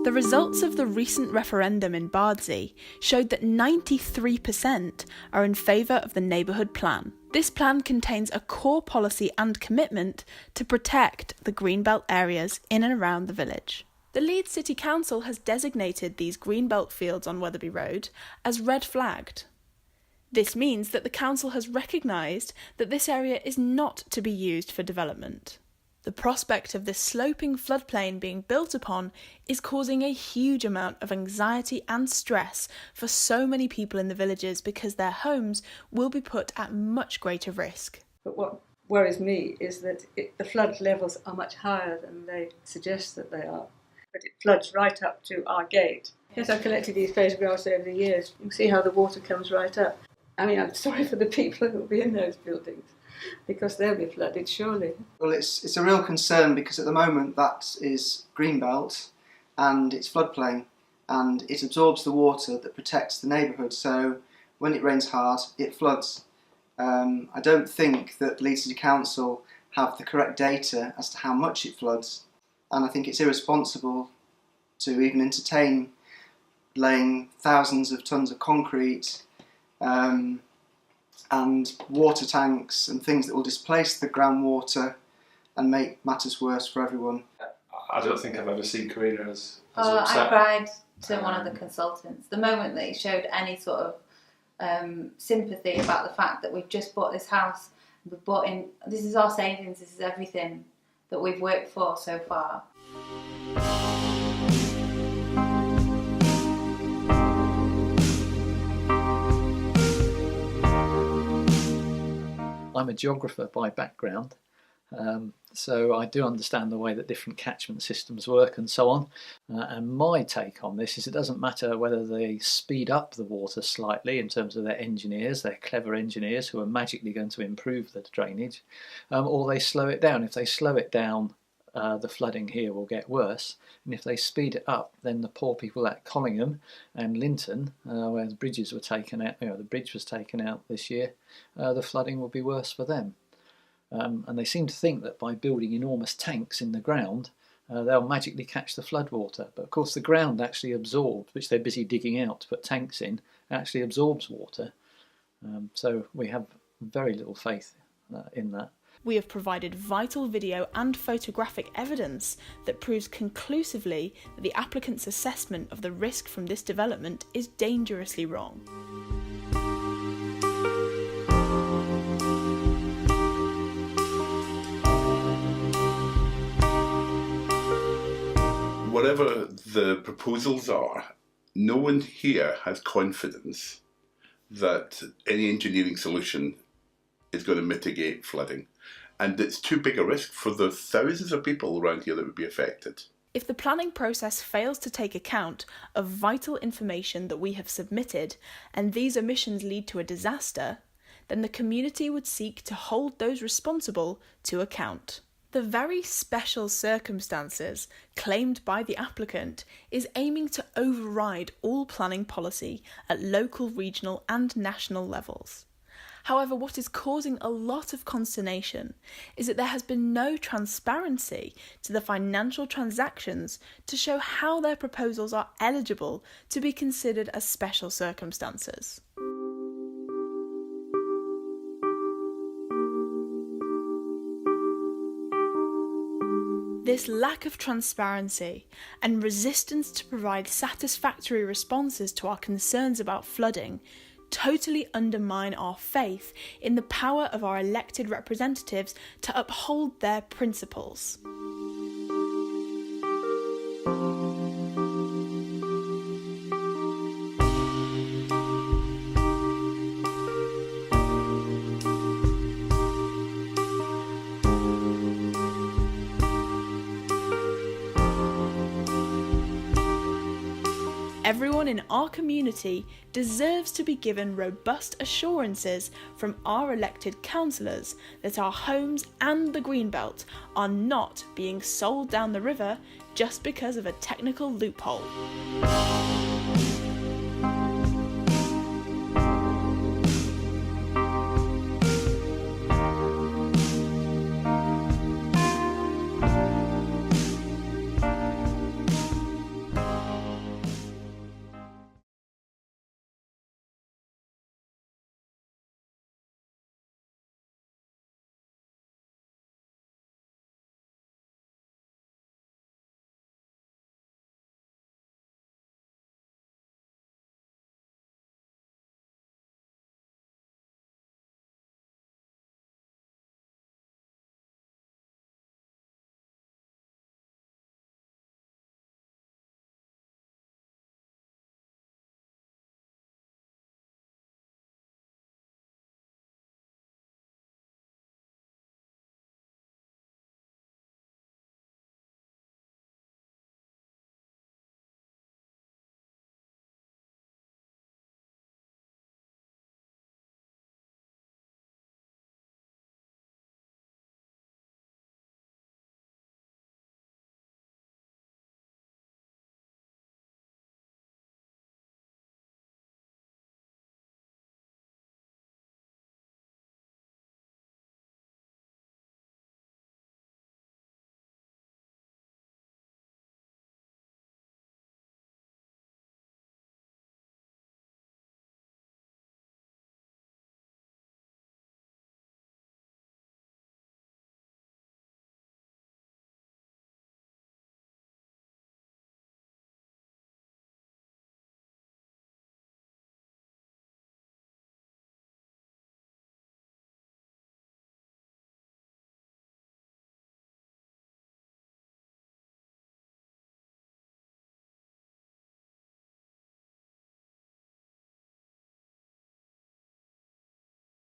The results of the recent referendum in Bardsey showed that 93% are in favour of the neighbourhood plan. This plan contains a core policy and commitment to protect the greenbelt areas in and around the village. The Leeds City Council has designated these greenbelt fields on Wetherby Road as red flagged. This means that the council has recognised that this area is not to be used for development. The prospect of this sloping floodplain being built upon is causing a huge amount of anxiety and stress for so many people in the villages because their homes will be put at much greater risk. But what worries me is that the flood levels are much higher than they suggest that they are. But it floods right up to our gate. Yes, I've collected these photographs over the years. You can see how the water comes right up. I mean, I'm sorry for the people who will be in those buildings, because they'll be flooded, surely. Well, it's a real concern because at the moment that is greenbelt and it's floodplain and it absorbs the water that protects the neighbourhood, so when it rains hard it floods. I don't think that Leeds City Council have the correct data as to how much it floods, and I think it's irresponsible to even entertain laying thousands of tonnes of concrete and water tanks and things that will displace the groundwater and make matters worse for everyone. I don't think I've ever seen Karina as I upset. cried to one of the consultants. The moment that he showed any sort of sympathy about the fact that we've just bought this house, we've bought in, this is our savings, this is everything that we've worked for so far. I'm a geographer by background, so I do understand the way that different catchment systems work and so on. And my take on this is it doesn't matter whether they speed up the water slightly in terms of their engineers, their clever engineers who are magically going to improve the drainage, or they slow it down. If they slow it down, the flooding here will get worse, and if they speed it up, then the poor people at Collingham and Linton, where the bridges were taken out, the bridge was taken out this year, the flooding will be worse for them. And they seem to think that by building enormous tanks in the ground, they'll magically catch the floodwater. But of course the ground actually absorbs, which they're busy digging out to put tanks in, actually absorbs water. So we have very little faith in that. We have provided vital video and photographic evidence that proves conclusively that the applicant's assessment of the risk from this development is dangerously wrong. Whatever the proposals are, no one here has confidence that any engineering solution is going to mitigate flooding. And it's too big a risk for the thousands of people around here that would be affected. If the planning process fails to take account of vital information that we have submitted, and these omissions lead to a disaster, then the community would seek to hold those responsible to account. The very special circumstances claimed by the applicant is aiming to override all planning policy at local, regional and national levels. However, what is causing a lot of consternation is that there has been no transparency to the financial transactions to show how their proposals are eligible to be considered as special circumstances. This lack of transparency and resistance to provide satisfactory responses to our concerns about flooding totally undermine our faith in the power of our elected representatives to uphold their principles. Everyone in our community deserves to be given robust assurances from our elected councillors that our homes and the Greenbelt are not being sold down the river just because of a technical loophole.